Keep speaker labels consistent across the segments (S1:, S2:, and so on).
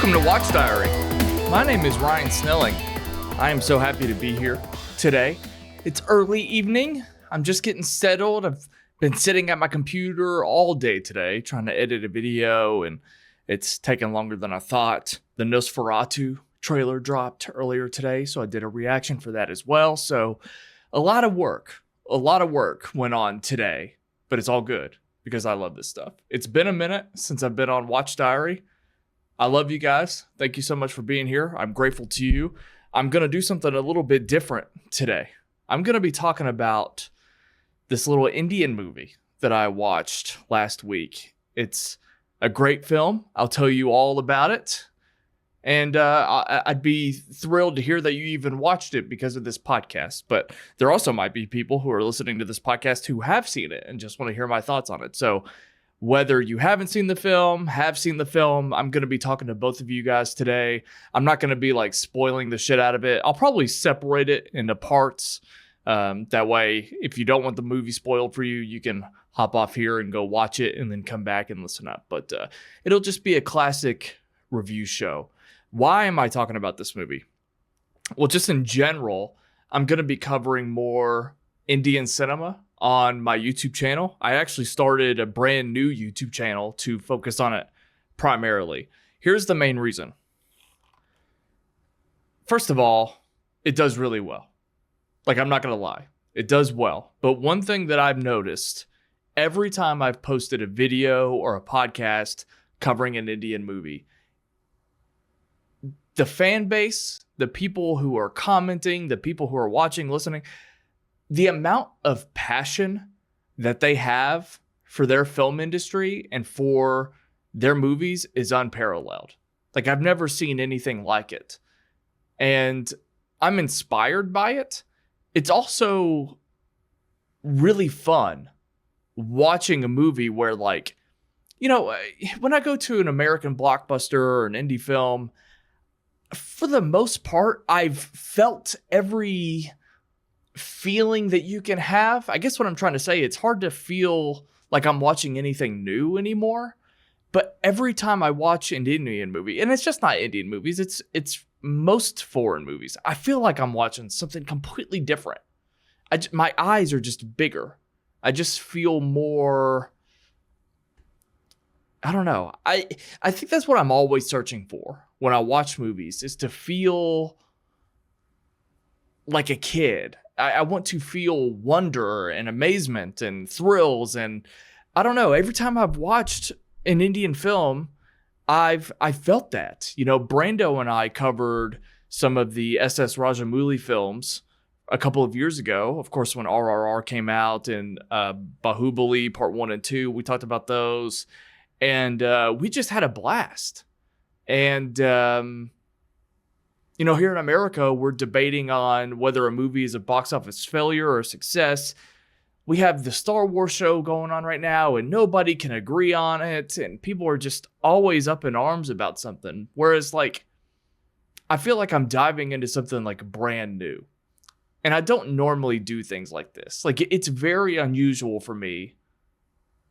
S1: Welcome to Watch Diary. My name is Ryan Snelling. I am so happy to be here today. It's early evening. I'm just getting settled. I've been sitting at my computer all day today trying to edit a video, and it's taken longer than I thought. The Nosferatu trailer dropped earlier today, so I did a reaction for that as well. So a lot of work went on today, but it's all good because I love this stuff. It's been a minute since I've been on Watch Diary. I love you guys. Thank you so much for being here. I'm grateful to you. I'm going to do something a little bit different today. I'm going to be talking about this little Indian movie that I watched last week. It's a great film. I'll tell you all about it. And I'd be thrilled to hear that you even watched it because of this podcast. But there also might be people who are listening to this podcast who have seen it and just want to hear my thoughts on it. So whether you haven't seen the film, have seen the film, I'm going to be talking to both of you guys today. I'm not going to be like spoiling the shit out of it. I'll probably separate it into parts. That way, if you don't want the movie spoiled for you, you can hop off here and go watch it and then come back and listen up. But it'll just be a classic review show. Why am I talking about this movie? Well, just in general, I'm going to be covering more Indian cinema on my YouTube channel. I actually started a brand new YouTube channel to focus on it primarily. Here's the main reason. First of all, it does really well. Like, I'm not going to lie. It does well. But one thing that I've noticed, every time I've posted a video or a podcast covering an Indian movie, the fan base, the people who are commenting, the people who are watching, listening, the amount of passion that they have for their film industry and for their movies is unparalleled. Like, I've never seen anything like it. And I'm inspired by it. It's also really fun watching a movie where, like, you know, when I go to an American blockbuster or an indie film, for the most part, I've felt every feeling that you can have. I guess what I'm trying to say, it's hard to feel like I'm watching anything new anymore. But every time I watch an Indian movie, and it's just not Indian movies, it's most foreign movies, I feel like I'm watching something completely different. My eyes are just bigger. I just feel more, I don't know. I think that's what I'm always searching for when I watch movies, is to feel like a kid. I want to feel wonder and amazement and thrills. And I don't know, every time I've watched an Indian film, I felt that. You know, Brando and I covered some of the S.S. Rajamouli films a couple of years ago. Of course, when RRR came out and Bahubali Part 1 and 2, we talked about those. And we just had a blast. And, you know, here in America, we're debating on whether a movie is a box office failure or a success. We have the Star Wars show going on right now, and nobody can agree on it. And people are just always up in arms about something. Whereas, like, I feel like I'm diving into something like brand new. And I don't normally do things like this. Like, it's very unusual for me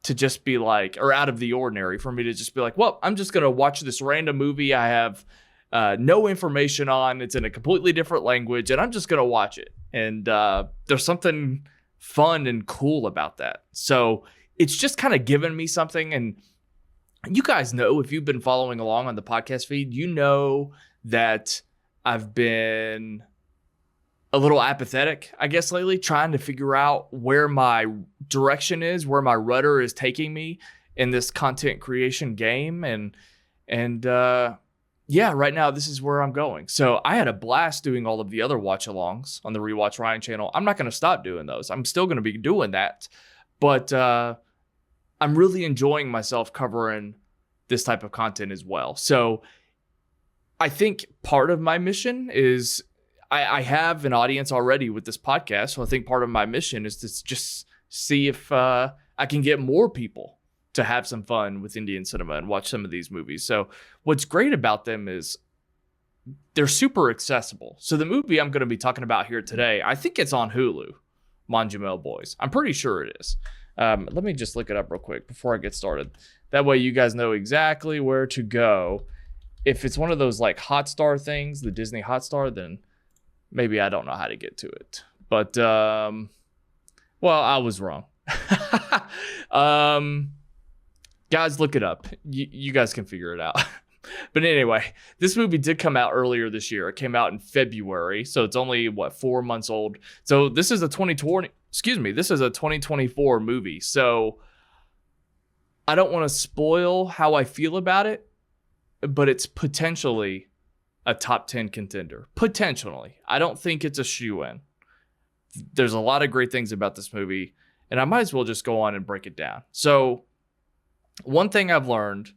S1: to just be like, or out of the ordinary for me to just be like, well, I'm just going to watch this random movie I have no information on. It's in a completely different language, and I'm just going to watch it. And there's something fun and cool about that. So it's just kind of given me something. And you guys know, if you've been following along on the podcast feed, you know that I've been a little apathetic, I guess, lately, trying to figure out where my direction is, where my rudder is taking me in this content creation game. And yeah, right now, this is where I'm going. So I had a blast doing all of the other watch-alongs on the Rewatch Ryan channel. I'm not going to stop doing those. I'm still going to be doing that. But I'm really enjoying myself covering this type of content as well. So I think part of my mission is, I have an audience already with this podcast. So I think part of my mission is to just see if I can get more people to have some fun with Indian cinema and watch some of these movies. So what's great about them is they're super accessible. So the movie I'm going to be talking about here today, I think it's on Hulu, MANJUMMEL Boys. I'm pretty sure it is. Let me just look it up real quick before I get started. That way you guys know exactly where to go. if it's one of those like Hotstar things, the Disney Hotstar, then maybe I don't know how to get to it. But well, I was wrong. Guys, look it up. You guys can figure it out. But anyway, this movie did come out earlier this year. It came out in February, so it's only 4 months old. So this is a 2024 movie. So I don't want to spoil how I feel about it, but it's potentially a top 10 contender. Potentially. I don't think it's a shoo-in. There's a lot of great things about this movie, and I might as well just go on and break it down. So one thing I've learned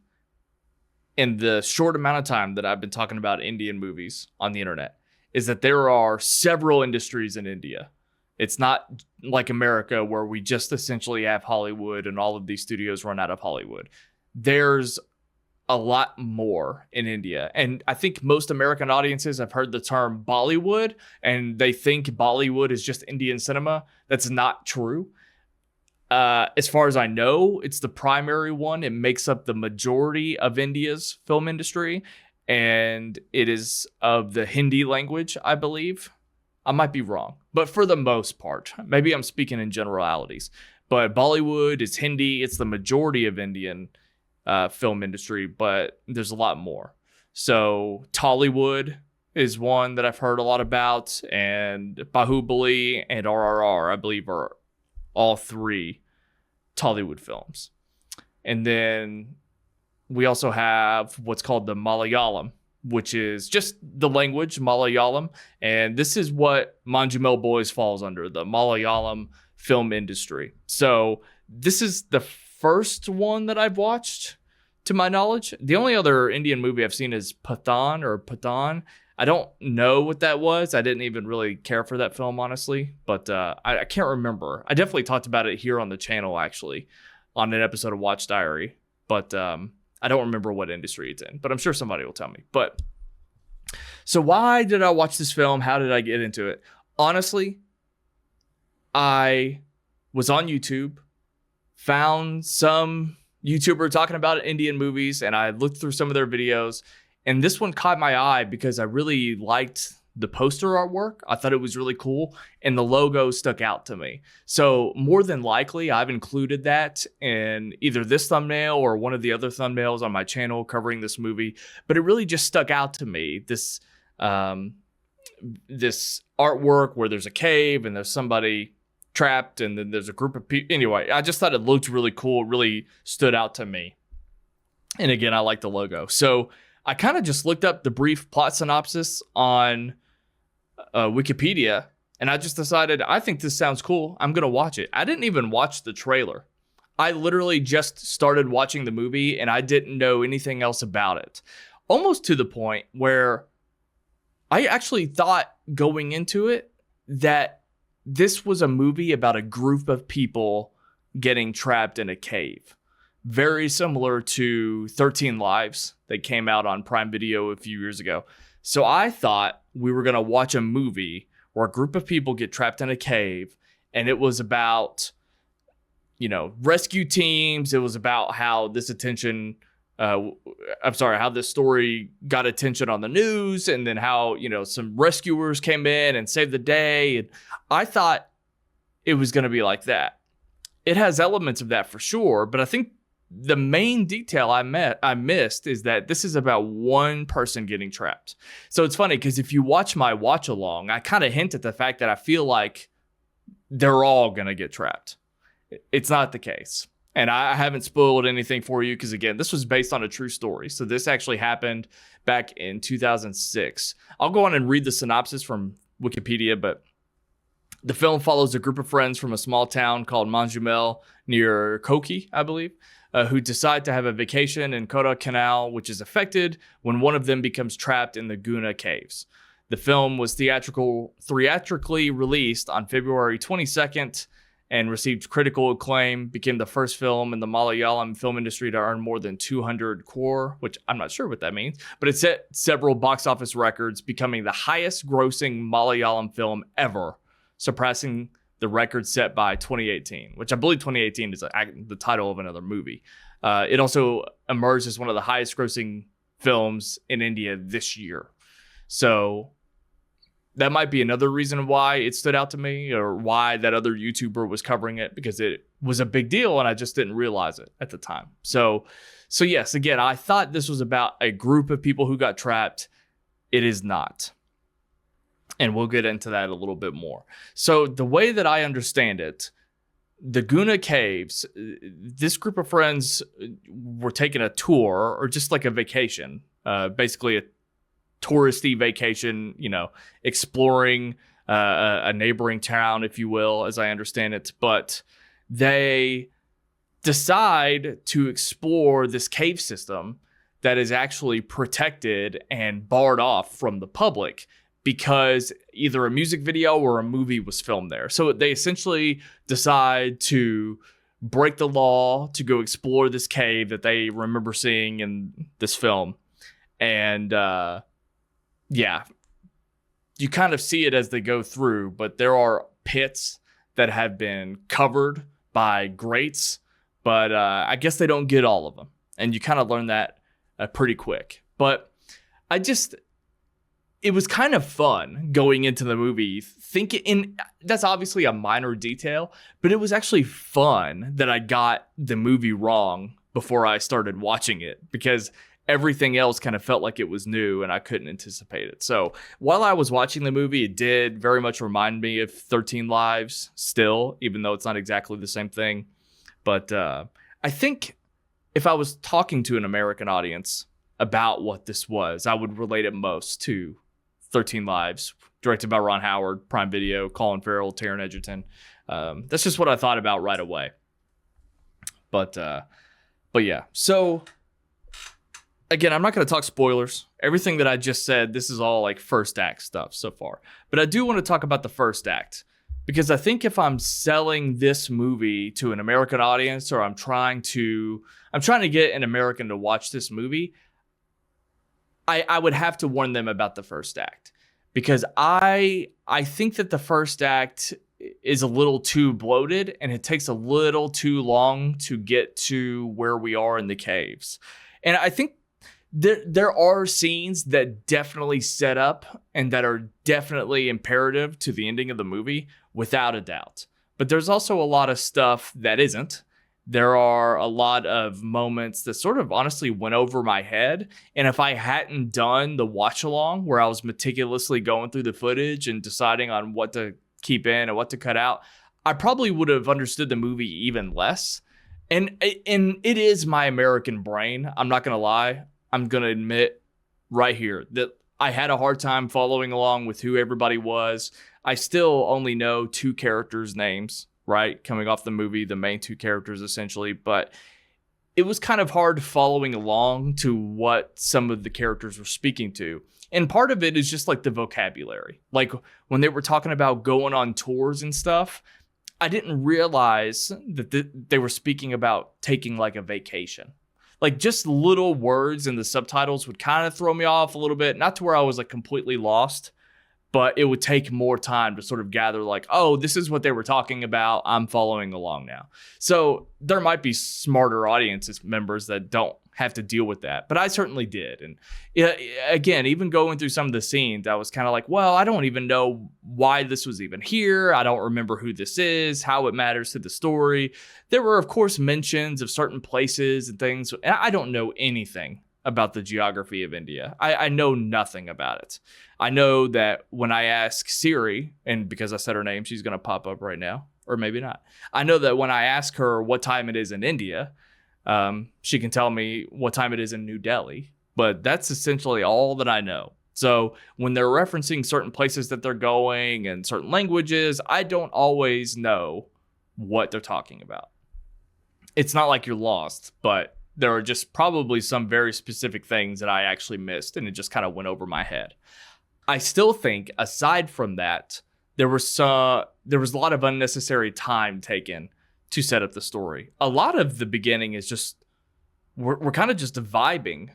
S1: in the short amount of time that I've been talking about Indian movies on the internet is that there are several industries in India. It's not like America where we just essentially have Hollywood and all of these studios run out of Hollywood. There's a lot more in India. And I think most American audiences have heard the term Bollywood and they think Bollywood is just Indian cinema. That's not true. As far as I know, it's the primary one. It makes up the majority of India's film industry, and it is of the Hindi language, I believe. I might be wrong, but for the most part, maybe I'm speaking in generalities, but Bollywood is Hindi. It's the majority of Indian film industry, but there's a lot more. So Tollywood is one that I've heard a lot about, and Bahubali and RRR, I believe, are all three Tollywood films. And then we also have what's called the Malayalam, which is just the language, Malayalam. And this is what MANJUMMEL BOYS falls under, the Malayalam film industry. So this is the first one that I've watched, to my knowledge. The only other Indian movie I've seen is Pathan. I don't know what that was. I didn't even really care for that film, honestly. But I can't remember. I definitely talked about it here on the channel, actually, on an episode of Watch Diary. But I don't remember what industry it's in. But I'm sure somebody will tell me. But so why did I watch this film? How did I get into it? Honestly, I was on YouTube, found some YouTuber talking about Indian movies, and I looked through some of their videos. And this one caught my eye because I really liked the poster artwork. I thought it was really cool, and the logo stuck out to me. So more than likely, I've included that in either this thumbnail or one of the other thumbnails on my channel covering this movie. But it really just stuck out to me, this artwork where there's a cave and there's somebody trapped, and then there's a group of people. Anyway, I just thought it looked really cool. It really stood out to me. And again, I like the logo. So I kind of just looked up the brief plot synopsis on Wikipedia, and I just decided, I think this sounds cool. I'm going to watch it. I didn't even watch the trailer. I literally just started watching the movie, and I didn't know anything else about it. Almost to the point where I actually thought going into it that this was a movie about a group of people getting trapped in a cave. Very similar to 13 Lives that came out on Prime Video a few years ago. So I thought we were going to watch a movie where a group of people get trapped in a cave, and it was about, rescue teams. It was about how this how this story got attention on the news, and then how, some rescuers came in and saved the day. And I thought it was going to be like that. It has elements of that for sure, but I think the main detail I missed is that this is about one person getting trapped. So it's funny because if you watch my watch along, I kind of hint at the fact that I feel like they're all going to get trapped. It's not the case. And I haven't spoiled anything for you because, again, this was based on a true story. So this actually happened back in 2006. I'll go on and read the synopsis from Wikipedia, but the film follows a group of friends from a small town called Manjumel near Kochi, I believe, who decide to have a vacation in Kodaikanal, which is affected when one of them becomes trapped in the Guna caves. The film was theatrically released on February 22nd and received critical acclaim, became the first film in the Malayalam film industry to earn more than 200 crore, which I'm not sure what that means, but it set several box office records, becoming the highest grossing Malayalam film ever, surpassing the record set by 2018, which I believe 2018 is the title of another movie. It also emerged as one of the highest grossing films in India this year. So that might be another reason why it stood out to me, or why that other YouTuber was covering it, because it was a big deal and I just didn't realize it at the time. So yes, again, I thought this was about a group of people who got trapped. It is not. And we'll get into that a little bit more. So the way that I understand it, the Guna Caves, this group of friends were taking a tour, or just like a vacation, basically a touristy vacation, exploring a neighboring town, if you will, as I understand it. But they decide to explore this cave system that is actually protected and barred off from the public, because either a music video or a movie was filmed there. So they essentially decide to break the law to go explore this cave that they remember seeing in this film. And yeah, you kind of see it as they go through, but there are pits that have been covered by grates, but I guess they don't get all of them. And you kind of learn that pretty quick. But it was kind of fun going into the movie thinking, that's obviously a minor detail, but it was actually fun that I got the movie wrong before I started watching it, because everything else kind of felt like it was new and I couldn't anticipate it. So while I was watching the movie, it did very much remind me of 13 Lives still, even though it's not exactly the same thing. But I think if I was talking to an American audience about what this was, I would relate it most to 13 Lives, directed by Ron Howard, Prime Video, Colin Farrell, Taron Egerton. That's just what I thought about right away. But yeah. So again, I'm not going to talk spoilers. Everything that I just said, this is all like first act stuff so far. But I do want to talk about the first act, because I think if I'm selling this movie to an American audience, or I'm trying to get an American to watch this movie, I would have to warn them about the first act, because I think that the first act is a little too bloated and it takes a little too long to get to where we are in the caves. And I think there are scenes that definitely set up and that are definitely imperative to the ending of the movie, without a doubt. But there's also a lot of stuff that isn't. There are a lot of moments that sort of honestly went over my head. And if I hadn't done the watch along where I was meticulously going through the footage and deciding on what to keep in and what to cut out, I probably would have understood the movie even less. And it is my American brain. I'm not going to lie. I'm going to admit right here that I had a hard time following along with who everybody was. I still only know 2 characters' names, right? Coming off the movie, the main 2 characters essentially, but it was kind of hard following along to what some of the characters were speaking to. And part of it is just like the vocabulary. Like when they were talking about going on tours and stuff, I didn't realize that they were speaking about taking like a vacation. Like just little words in the subtitles would kind of throw me off a little bit, not to where I was like completely lost, but it would take more time to sort of gather like, oh, this is what they were talking about. I'm following along now. So there might be smarter audience members that don't have to deal with that, but I certainly did. And again, even going through some of the scenes, I was kind of like, well, I don't even know why this was even here. I don't remember who this is, how it matters to the story. There were, of course, mentions of certain places and things. And I don't know anything about the geography of India. I know nothing about it. I know that when I ask Siri, and because I said her name, she's going to pop up right now, or maybe not. I know that when I ask her what time it is in India, she can tell me what time it is in New Delhi, but that's essentially all that I know. So when they're referencing certain places that they're going and certain languages, I don't always know what they're talking about. It's not like you're lost, but there are just probably some very specific things that I actually missed, and it just kind of went over my head. I still think, aside from that, there was a lot of unnecessary time taken to set up the story. A lot of the beginning is just, we're kind of just vibing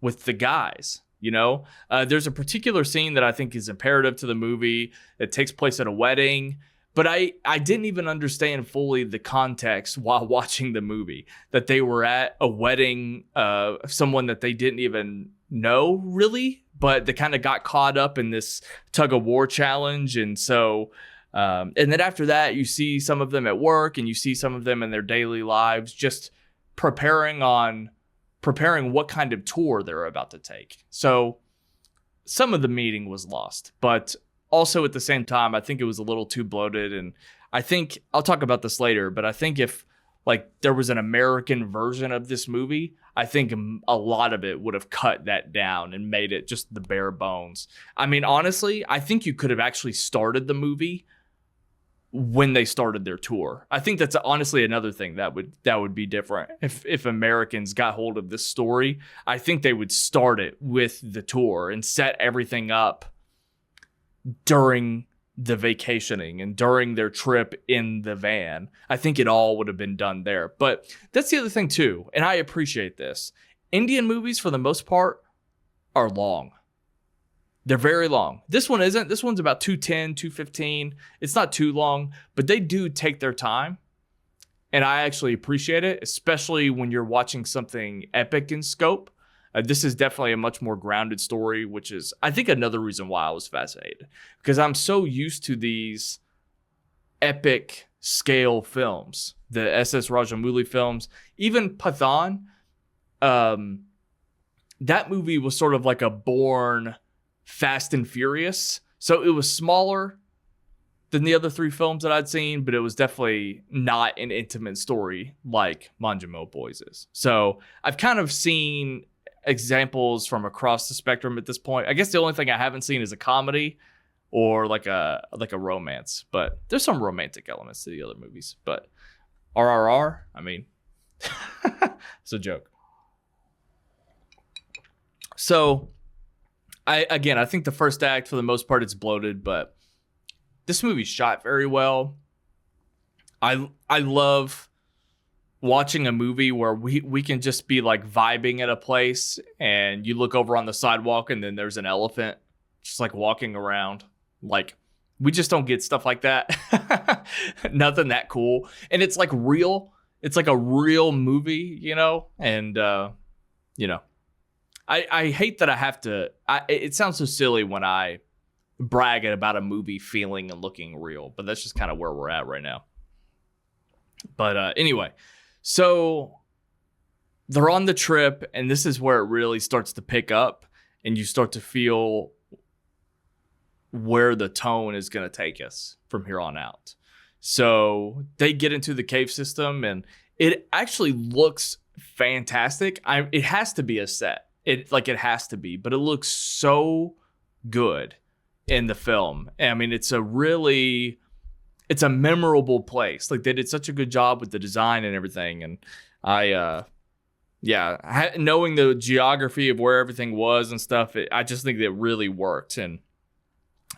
S1: with the guys, you know? There's a particular scene that I think is imperative to the movie. It takes place at a wedding, But I didn't even understand fully the context while watching the movie, that they were at a wedding of someone that they didn't even know really, but they kind of got caught up in this tug of war challenge. And so, and then after that, you see some of them at work and you see some of them in their daily lives, just preparing what kind of tour they're about to take. So some of the meaning was lost, but also at the same time, I think it was a little too bloated. And I think I'll talk about this later, but I think if like there was an American version of this movie, I think a lot of it would have cut that down and made it just the bare bones. I mean, honestly, I think you could have actually started the movie when they started their tour. I think that's honestly another thing that would be different. If Americans got hold of this story, I think they would start it with the tour and set everything up during the vacationing and during their trip in the van. I think it all would have been done there. But that's the other thing too, and I appreciate this. Indian movies, for the most part, are long. They're very long. This one isn't. This one's about 210, 215. It's not too long, but they do take their time. And I actually appreciate it, especially when you're watching something epic in scope. This is definitely a much more grounded story, which is, I think, another reason why I was fascinated. Because I'm so used to these epic scale films, the S.S. Rajamouli films, even Pathan. That movie was sort of like a Bourne Fast and Furious. So it was smaller than the other three films that I'd seen, but it was definitely not an intimate story like MANJUMMEL BOYS is. So I've kind of seen examples from across the spectrum at this point. I guess the only thing I haven't seen is a comedy or like a romance, but there's some romantic elements to the other movies. But RRR, I mean, it's a joke. So I think the first act, for the most part, it's bloated, but this movie's shot very well. I love watching a movie where we can just be like vibing at a place and you look over on the sidewalk and then there's an elephant just like walking around. Like, we just don't get stuff like that. Nothing that cool. And it's like real. It's like a real movie, you know? And, you know, I hate that I have to, it sounds so silly when I brag about a movie feeling and looking real, but that's just kind of where we're at right now. But anyway, so they're on the trip, and this is where it really starts to pick up, and you start to feel where the tone is going to take us from here on out. So they get into the cave system, and it actually looks fantastic. It has to be a set. It has to be, but it looks so good in the film. I mean, it's a memorable place. Like, they did such a good job with the design and everything. And knowing the geography of where everything was and stuff, I just think that it really worked. And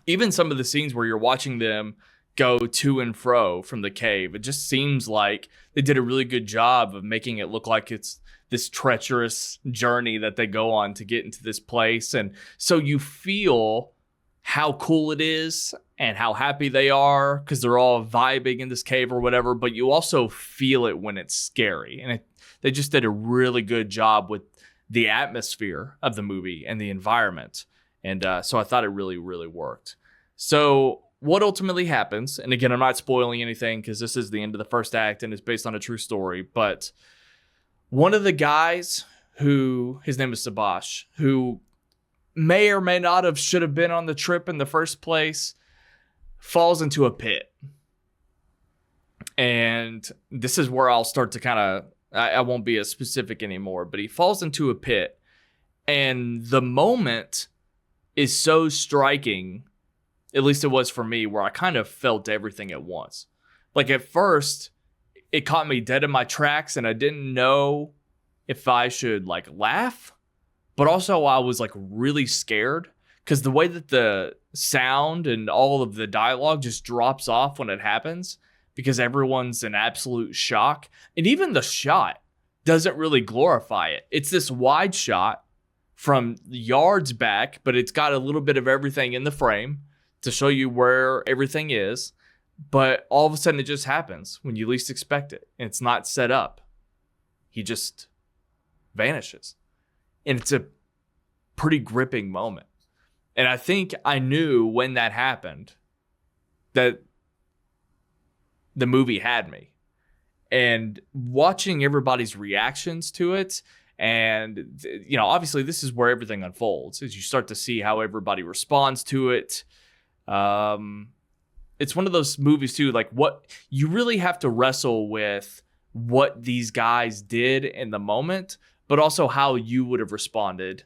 S1: even some of the scenes where you're watching them go to and fro from the cave, it just seems like they did a really good job of making it look like it's this treacherous journey that they go on to get into this place. And so you feel how cool it is and how happy they are because they're all vibing in this cave or whatever, but you also feel it when it's scary. And they just did a really good job with the atmosphere of the movie and the environment. And so I thought it really, really worked. So what ultimately happens, and again, I'm not spoiling anything because this is the end of the first act and it's based on a true story, but one of the guys who, his name is Sabash, who may or may not have should have been on the trip in the first place, falls into a pit. And this is where I'll start to kind of, I won't be as specific anymore, but he falls into a pit. And the moment is so striking, at least it was for me, where I kind of felt everything at once. Like, at first, it caught me dead in my tracks and I didn't know if I should like laugh, but also I was like really scared because the way that the sound and all of the dialogue just drops off when it happens because everyone's in absolute shock. And even the shot doesn't really glorify it. It's this wide shot from yards back, but it's got a little bit of everything in the frame to show you where everything is. But all of a sudden it just happens when you least expect it. And it's not set up. He just vanishes. And it's a pretty gripping moment. And I think I knew when that happened that the movie had me. And watching everybody's reactions to it, and obviously this is where everything unfolds as you start to see how everybody responds to it. It's one of those movies too, like what you really have to wrestle with what these guys did in the moment, but also how you would have responded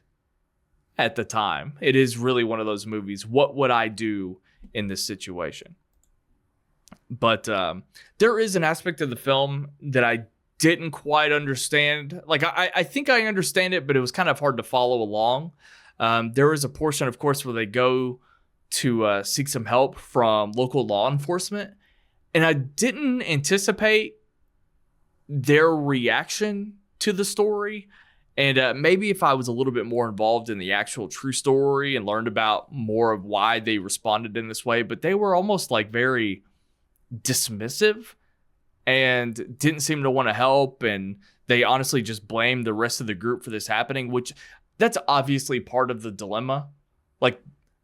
S1: at the time. It is really one of those movies. What would I do in this situation? But there is an aspect of the film that I didn't quite understand. Like, I think I understand it, but it was kind of hard to follow along. There is a portion, of course, where they go to seek some help from local law enforcement. And I didn't anticipate their reaction to the story. And maybe if I was a little bit more involved in the actual true story and learned about more of why they responded in this way, but they were almost like very dismissive and didn't seem to want to help. And they honestly just blamed the rest of the group for this happening, which that's obviously part of the dilemma. Like,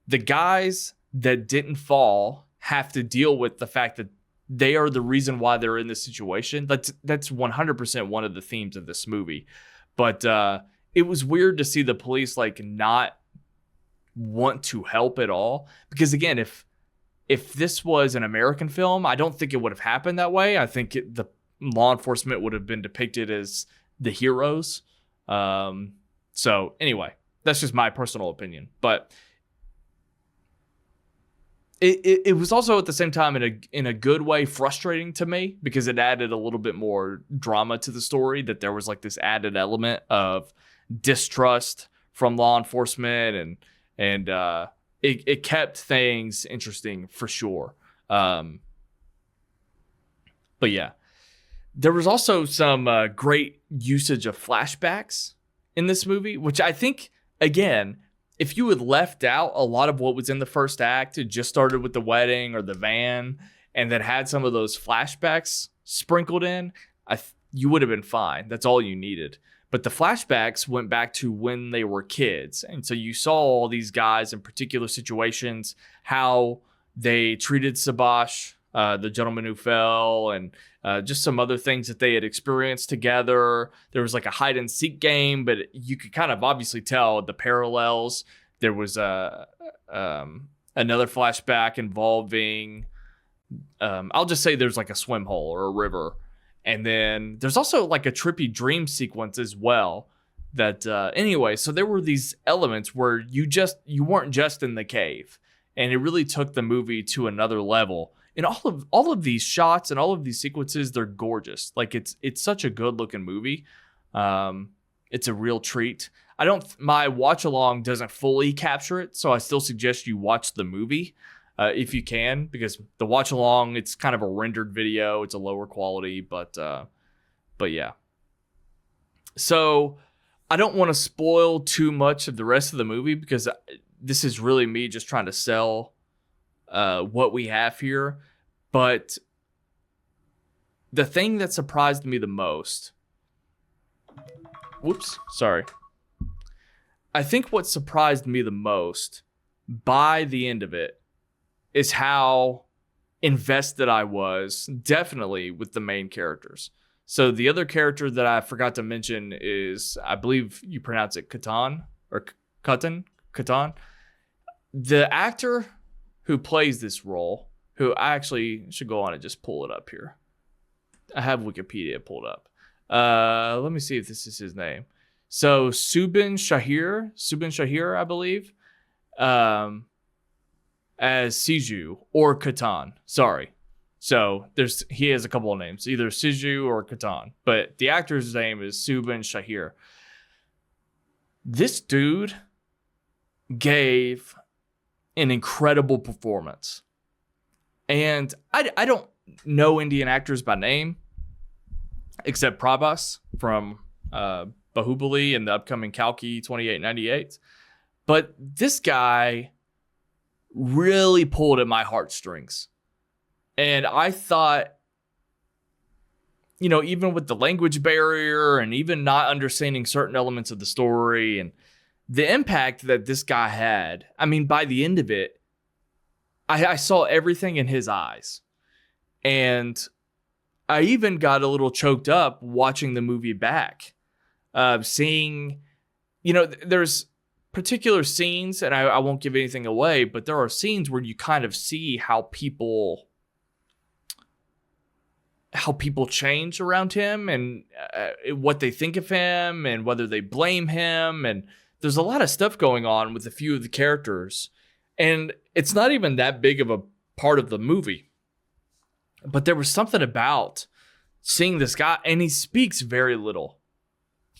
S1: the guys that didn't fall have to deal with the fact that they are the reason why they're in this situation. That's 100% one of the themes of this movie. But it was weird to see the police like not want to help at all. Because again, if this was an American film, I don't think it would have happened that way. I think the law enforcement would have been depicted as the heroes. So anyway, that's just my personal opinion. But it was also at the same time in a good way frustrating to me, because it added a little bit more drama to the story, that there was like this added element of distrust from law enforcement, and it kept things interesting for sure. But yeah, there was also some great usage of flashbacks in this movie, which I think, again, if you had left out a lot of what was in the first act, it just started with the wedding or the van, and then had some of those flashbacks sprinkled in, you would have been fine. That's all you needed. But the flashbacks went back to when they were kids. And so you saw all these guys in particular situations, how they treated Sabash, the gentleman who fell, and just some other things that they had experienced together. There was like a hide and seek game, but you could kind of obviously tell the parallels. There was another flashback involving, I'll just say there's like a swim hole or a river. And then there's also like a trippy dream sequence as well. That anyway, so there were these elements where you weren't just in the cave, and it really took the movie to another level. And all of these shots and all of these sequences, they're gorgeous. Like it's such a good looking movie. It's a real treat. My watch along doesn't fully capture it, so I still suggest you watch the movie if you can, because the watch along, it's kind of a rendered video. It's a lower quality, but yeah. So I don't want to spoil too much of the rest of the movie, because this is really me just trying to sell what we have here. But the thing that surprised me the most, I think what surprised me the most by the end of it is how invested I was, definitely, with the main characters. So the other character that I forgot to mention is, I believe you pronounce it Catan, or Catan. The actor who plays this role, who I actually should go on and just pull it up here. I have Wikipedia pulled up. Let me see if this is his name. So Subin Shahir, I believe, as Siju or Catan. Sorry. So he has a couple of names, either Siju or Catan, but the actor's name is Subin Shahir. This dude gave an incredible performance. And I don't know Indian actors by name, except Prabhas from Bahubali and the upcoming Kalki 2898. But this guy really pulled at my heartstrings. And I thought, even with the language barrier and even not understanding certain elements of the story and the impact that this guy had, I mean, by the end of it, I saw everything in his eyes. And I even got a little choked up watching the movie back, seeing, there's particular scenes, and I won't give anything away, but there are scenes where you kind of see how people change around him and what they think of him and whether they blame him. And there's a lot of stuff going on with a few of the characters. And it's not even that big of a part of the movie. But there was something about seeing this guy, and he speaks very little.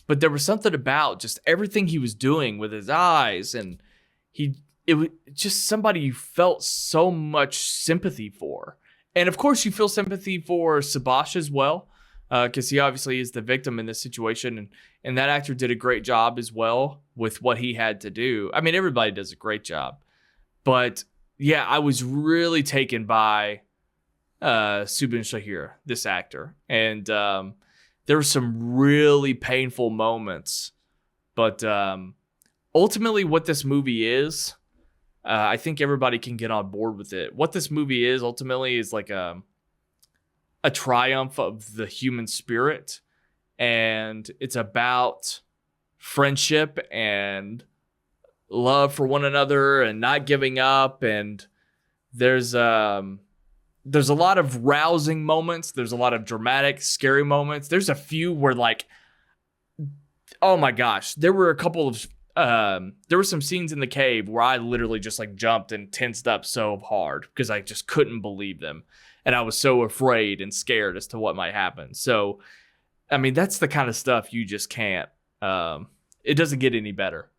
S1: But there was something about just everything he was doing with his eyes. And it was just somebody you felt so much sympathy for. And of course, you feel sympathy for Subash as well, because he obviously is the victim in this situation. And that actor did a great job as well with what he had to do. I mean, everybody does a great job. But yeah, I was really taken by Subin Shahir, this actor. And there were some really painful moments. But ultimately, what this movie is, I think everybody can get on board with it. What this movie is ultimately is like a triumph of the human spirit. And it's about friendship and love for one another and not giving up. And there's a lot of rousing moments. There's a lot of dramatic, scary moments. There's a few where oh my gosh, there were a couple of there were some scenes in the cave where I literally just jumped and tensed up so hard because I just couldn't believe them. And I was so afraid and scared as to what might happen. So, I mean, that's the kind of stuff you just can't. It doesn't get any better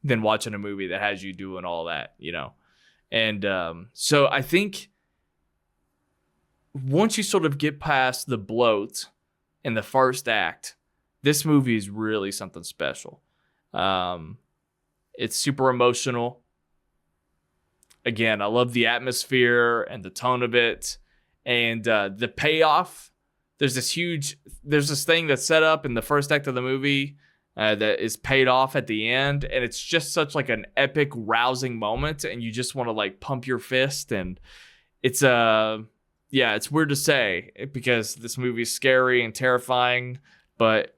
S1: than watching a movie that has you doing all that, And so I think once you sort of get past the bloat in the first act, this movie is really something special. It's super emotional. Again, I love the atmosphere and the tone of it, and the payoff. There's this thing that's set up in the first act of the movie that is paid off at the end, and it's just such an epic, rousing moment, and you just want to pump your fist. And it's it's weird to say because this movie is scary and terrifying, but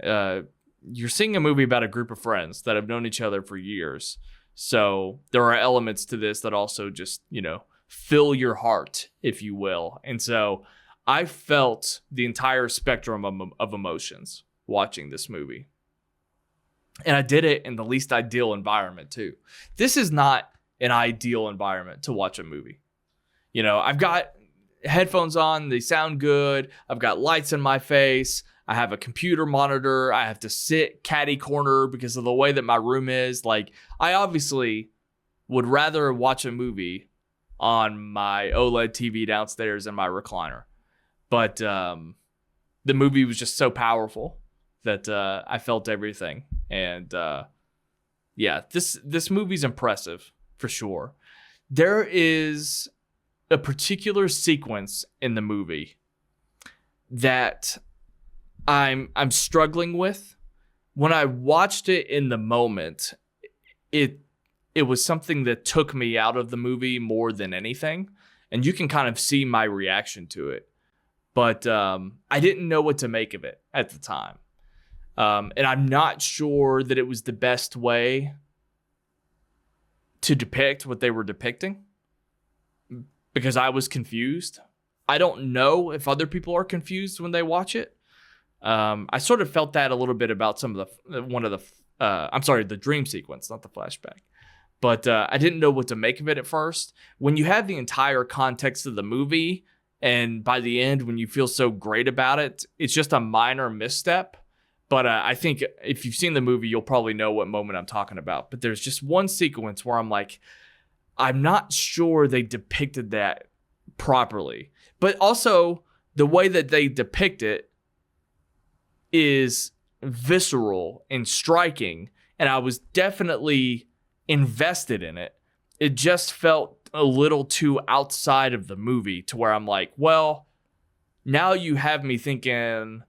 S1: you're seeing a movie about a group of friends that have known each other for years. So there are elements to this that also just, fill your heart, if you will. And so I felt the entire spectrum of emotions watching this movie. And I did it in the least ideal environment too. This is not an ideal environment to watch a movie. I've got headphones on, they sound good. I've got lights in my face. I have a computer monitor. I have to sit catty corner because of the way that my room is. I obviously would rather watch a movie on my OLED TV downstairs in my recliner. But the movie was just so powerful that I felt everything. And this movie's impressive for sure. There is a particular sequence in the movie that I'm struggling with. When I watched it in the moment, it was something that took me out of the movie more than anything. And you can kind of see my reaction to it. But I didn't know what to make of it at the time. And I'm not sure that it was the best way to depict what they were depicting because I was confused. I don't know if other people are confused when they watch it. I sort of felt that a little bit about the dream sequence, not the flashback. But I didn't know what to make of it at first. When you have the entire context of the movie, and by the end, when you feel so great about it, it's just a minor misstep. But I think if you've seen the movie, you'll probably know what moment I'm talking about. But there's just one sequence where I'm not sure they depicted that properly. But also, the way that they depict it is visceral and striking, and I was definitely invested in it. It just felt a little too outside of the movie to where I'm like, well, now you have me thinking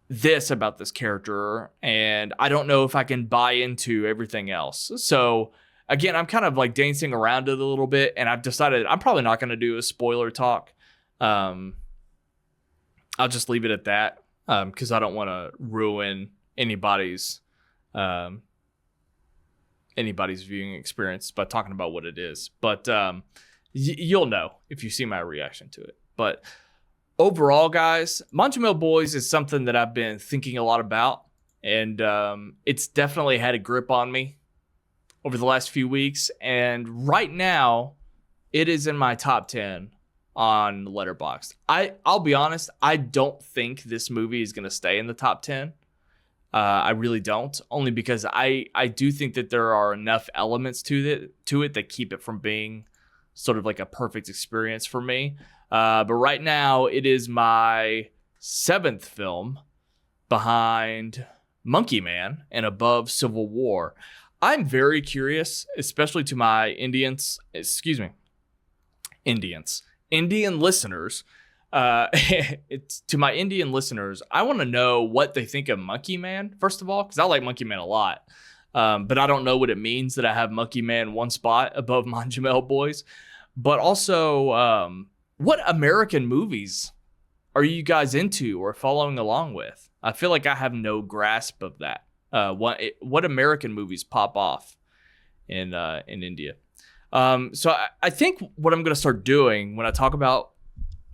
S1: this about this character, and I don't know if I can buy into everything else. So again, I'm kind of like dancing around it a little bit, and I've decided I'm probably not going to do a spoiler talk. I'll just leave it at that, because I don't want to ruin anybody's viewing experience by talking about what it is. But you'll know if you see my reaction to it. But overall, guys, MANJUMMEL BOYS is something that I've been thinking a lot about, and it's definitely had a grip on me over the last few weeks. And right now, it is in my top 10 on Letterboxd. I'll be honest, I don't think this movie is going to stay in the top 10. I really don't, only because I do think that there are enough elements to it that keep it from being sort of like a perfect experience for me. But right now, it is my 7th film behind Monkey Man and above Civil War. I'm very curious, especially to my Indian listeners. It's to my Indian listeners. I want to know what they think of Monkey Man, first of all, because I like Monkey Man a lot. But I don't know what it means that I have Monkey Man one spot above MANJUMMEL BOYS. But also, what American movies are you guys into or following along with? I feel like I have no grasp of that. What American movies pop off in India? So I think what I'm going to start doing when I talk about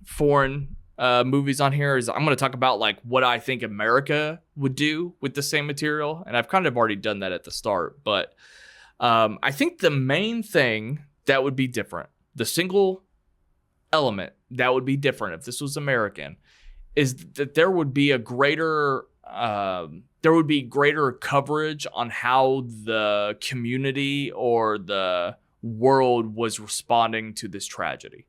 S1: foreign movies on here is I'm going to talk about like what I think America would do with the same material. And I've kind of already done that at the start. But I think the main thing that would be different, the single element that would be different if this was American, is that there would be greater coverage on how the community or the world was responding to this tragedy.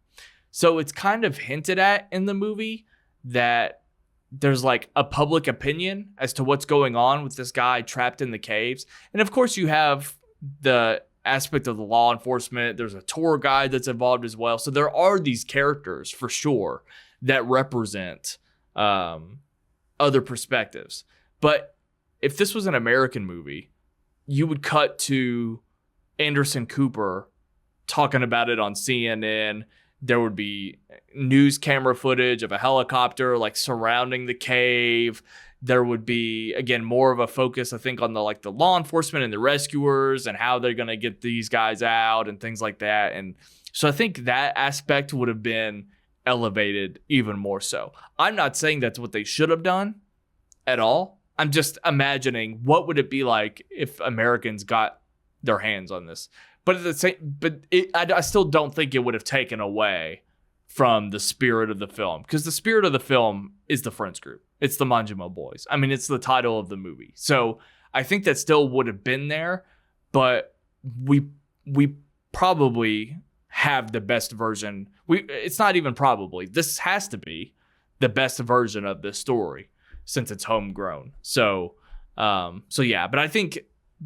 S1: So it's kind of hinted at in the movie that there's like a public opinion as to what's going on with this guy trapped in the caves. And of course you have the aspect of the law enforcement. There's a tour guide that's involved as well. So there are these characters for sure that represent other perspectives. But if this was an American movie, you would cut to Anderson Cooper talking about it on CNN. There would be news camera footage of a helicopter like surrounding the cave. There would be, again, more of a focus, I think, on the law enforcement and the rescuers and how they're going to get these guys out and things like that. And so I think that aspect would have been elevated even more so. I'm not saying that's what they should have done at all. I'm just imagining what would it be like if Americans got their hands on this. But at the same, I still don't think it would have taken away from the spirit of the film, because the spirit of the film is the Friends group. It's the MANJUMMEL Boys. I mean, it's the title of the movie. So I think that still would have been there, but we probably have the best version. It's not even probably. This has to be the best version of this story since it's homegrown. So yeah, but I think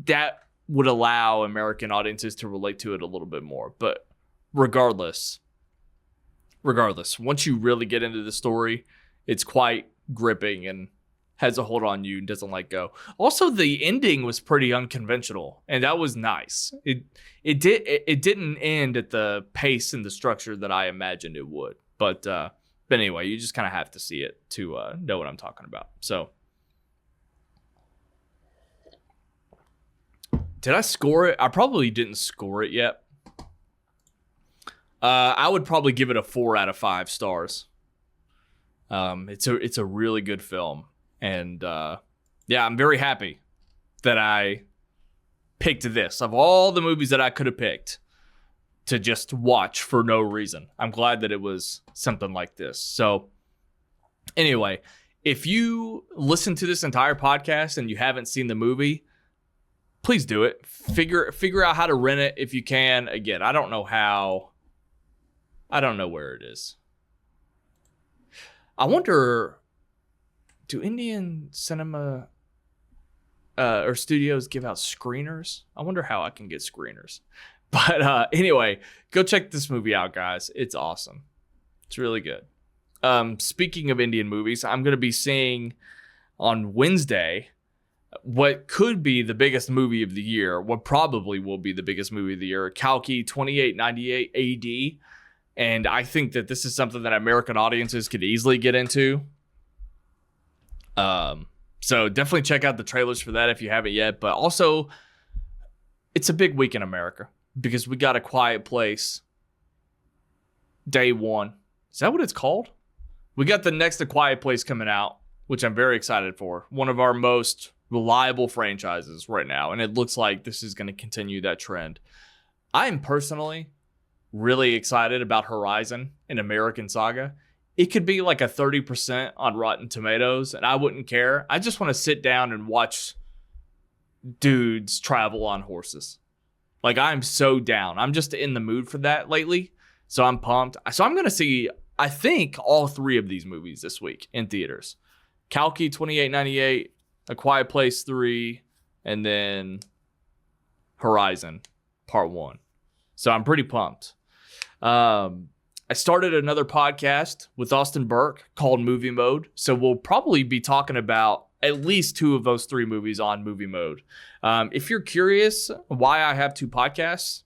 S1: that would allow American audiences to relate to it a little bit more. But regardless, once you really get into the story, it's quite gripping and has a hold on you and doesn't let go. Also, the ending was pretty unconventional, and that was nice. It didn't end at the pace and the structure that I imagined it would. But anyway, you just kind of have to see it to know what I'm talking about. So, did I score it? I probably didn't score it yet. I would probably give it a 4 out of 5 stars. It's a really good film. And yeah, I'm very happy that I picked this. Of all the movies that I could have picked to just watch for no reason, I'm glad that it was something like this. So anyway, if you listen to this entire podcast and you haven't seen the movie, please do it. Figure out how to rent it if you can. Again, I don't know how. I don't know where it is. I wonder, do Indian cinema or studios give out screeners? I wonder how I can get screeners. But anyway, go check this movie out, guys. It's awesome. It's really good. Speaking of Indian movies, I'm going to be seeing on Wednesday what could be the biggest movie of the year, what probably will be the biggest movie of the year, Kalki 2898 AD. And I think that this is something that American audiences could easily get into. So definitely check out the trailers for that if you haven't yet. But also, it's a big week in America because we got A Quiet Place Day 1. Is that what it's called? We got the next A Quiet Place coming out, which I'm very excited for. One of our most reliable franchises right now. And it looks like this is going to continue that trend. I am personally really excited about Horizon, an American Saga. It could be like a 30% on Rotten Tomatoes, and I wouldn't care. I just want to sit down and watch dudes travel on horses. Like, I'm so down. I'm just in the mood for that lately, so I'm pumped. So I'm going to see, I think, all 3 of these movies this week in theaters. Kalki 2898, A Quiet Place 3, and then Horizon Part 1. So I'm pretty pumped. I started another podcast with Austin Burke called Movie Mode. So we'll probably be talking about at least 2 of those 3 movies on Movie Mode. If you're curious why I have 2 podcasts,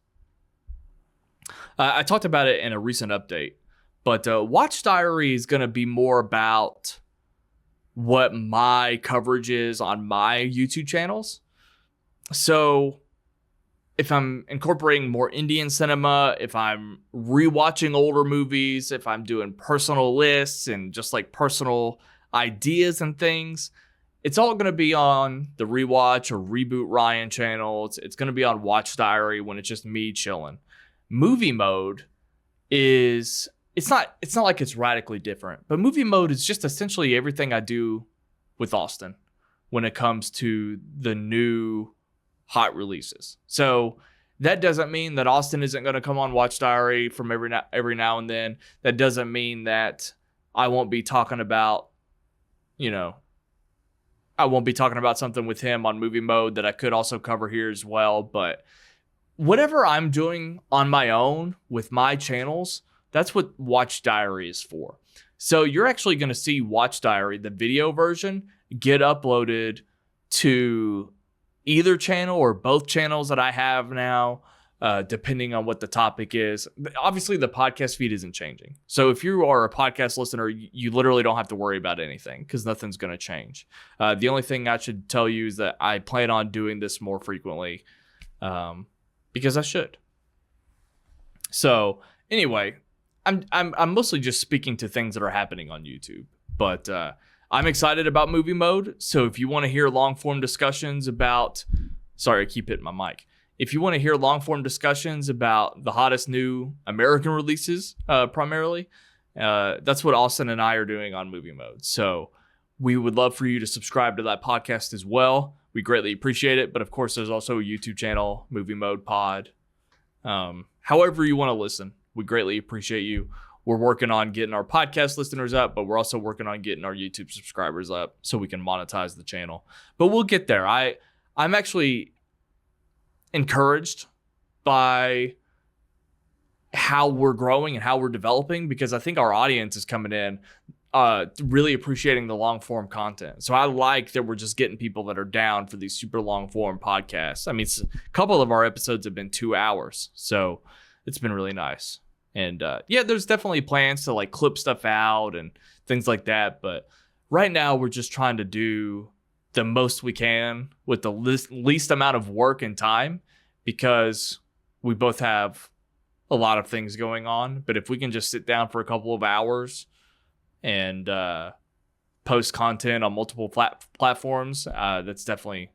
S1: I talked about it in a recent update. But Watch Diary is going to be more about what my coverage is on my YouTube channels. So if I'm incorporating more Indian cinema, if I'm rewatching older movies, if I'm doing personal lists and just like personal ideas and things, it's all going to be on the Rewatch or Reboot Ryan channel. It's going to be on Watch Diary when it's just me chilling. Movie Mode is, it's not like it's radically different, but Movie Mode is just essentially everything I do with Austin when it comes to the new hot releases. So that doesn't mean that Austin isn't going to come on Watch Diary from every now and then. That doesn't mean that I won't be talking about, I won't be talking about something with him on Movie Mode that I could also cover here as well. But whatever I'm doing on my own with my channels, that's what Watch Diary is for. So you're actually going to see Watch Diary, the video version, get uploaded to either channel or both channels that I have now, depending on what the topic is. Obviously, the podcast feed isn't changing. So if you are a podcast listener, you literally don't have to worry about anything because nothing's going to change. The only thing I should tell you is that I plan on doing this more frequently because I should. So anyway, I'm mostly just speaking to things that are happening on YouTube, but I'm excited about Movie Mode. So if you want to hear long form discussions about, sorry, I keep hitting my mic. If you want to hear long form discussions about the hottest new American releases, primarily, that's what Austin and I are doing on Movie Mode. So we would love for you to subscribe to that podcast as well. We greatly appreciate it. But of course, there's also a YouTube channel, Movie Mode Pod. However you want to listen, we greatly appreciate you. We're working on getting our podcast listeners up, but we're also working on getting our YouTube subscribers up so we can monetize the channel. But we'll get there. I'm actually encouraged by how we're growing and how we're developing because I think our audience is coming in really appreciating the long form content. So I like that we're just getting people that are down for these super long form podcasts. I mean, a couple of our episodes have been 2 hours, so it's been really nice. And yeah, there's definitely plans to like clip stuff out and things like that. But right now we're just trying to do the most we can with the least amount of work and time because we both have a lot of things going on. But if we can just sit down for a couple of hours and post content on multiple platforms, it's definitely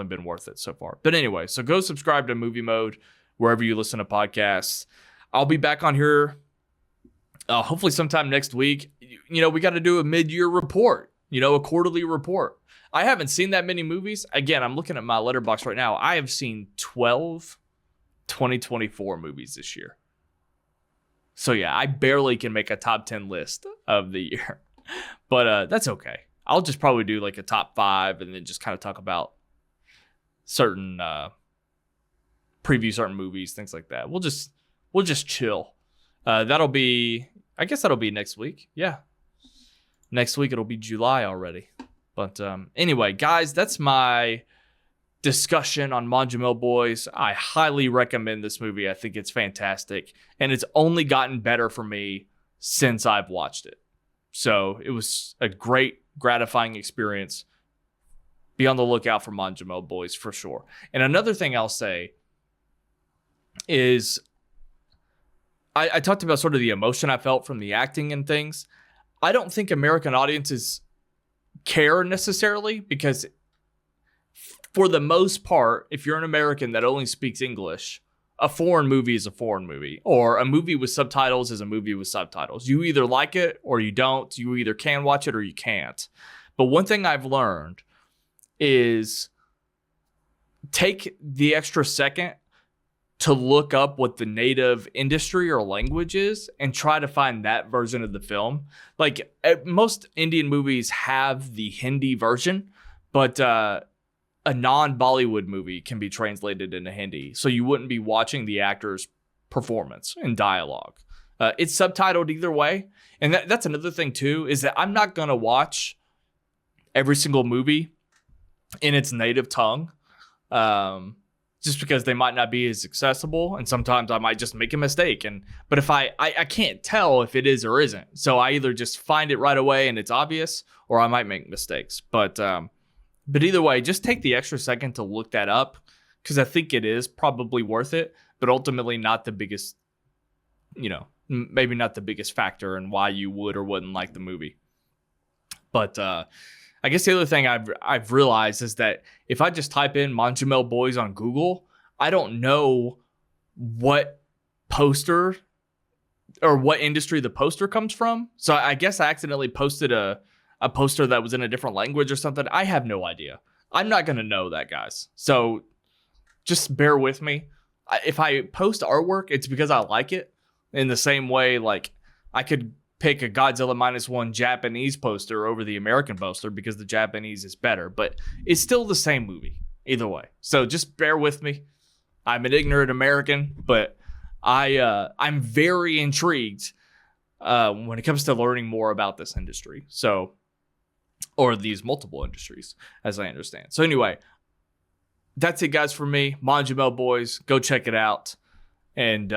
S1: been worth it so far. But anyway, so go subscribe to Movie Mode wherever you listen to podcasts. I'll be back on here hopefully sometime next week. We got to do a mid-year report, a quarterly report. I haven't seen that many movies. Again, I'm looking at my letterbox right now. I have seen 12 2024 movies this year. So yeah, I barely can make a top 10 list of the year. But that's okay. I'll just probably do like a top 5 and then just kind of talk about certain preview certain movies, things like that. We'll just chill. I guess that'll be next week. Yeah. Next week it'll be July already. But anyway, guys, that's my discussion on MANJUMMEL Boys. I highly recommend this movie. I think it's fantastic. And it's only gotten better for me since I've watched it. So it was a great, gratifying experience. Be on the lookout for MANJUMMEL Boys for sure. And another thing I'll say is I talked about sort of the emotion I felt from the acting and things. I don't think American audiences care necessarily, because for the most part, if you're an American that only speaks English, a foreign movie is a foreign movie, or a movie with subtitles is a movie with subtitles. You either like it or you don't. You either can watch it or you can't. But one thing I've learned is take the extra second to look up what the native industry or language is and try to find that version of the film. Like, most Indian movies have the Hindi version, but a non-Bollywood movie can be translated into Hindi. So you wouldn't be watching the actor's performance and dialogue. It's subtitled either way. And that's another thing too, is that I'm not going to watch every single movie in its native tongue. Just because they might not be as accessible, and sometimes I might just make a mistake. But if I can't tell if it is or isn't, so I either just find it right away and it's obvious, or I might make mistakes. But either way, just take the extra second to look that up, because I think it is probably worth it, but ultimately not the biggest, maybe not the biggest factor in why you would or wouldn't like the movie. But I guess the other thing I've realized is that if I just type in MANJUMMEL Boys on Google, I don't know what poster or what industry the poster comes from. So I guess I accidentally posted a poster that was in a different language or something. I have no idea. I'm not going to know that, guys. So just bear with me. If I post artwork, it's because I like it. In the same way, like, I could pick a Godzilla -1 Japanese poster over the American poster because the Japanese is better, but it's still the same movie either way. So just bear with me. I'm an ignorant American, but I'm very intrigued when it comes to learning more about this industry. So, or these multiple industries, as I understand. So anyway, that's it, guys, for me. MANJUMMEL Boys, go check it out. And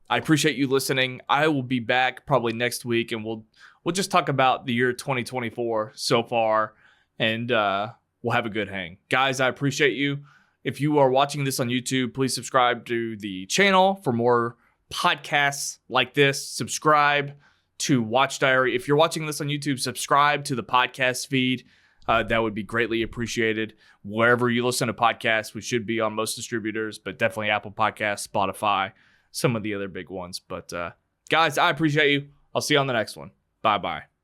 S1: I appreciate you listening. I will be back probably next week, and we'll just talk about the year 2024 so far, and we'll have a good hang. Guys, I appreciate you. If you are watching this on YouTube, please subscribe to the channel for more podcasts like this. Subscribe to Watch Diary. If you're watching this on YouTube, subscribe to the podcast feed. That would be greatly appreciated. Wherever you listen to podcasts, we should be on most distributors, but definitely Apple Podcasts, Spotify, some of the other big ones. But guys, I appreciate you. I'll see you on the next one. Bye-bye.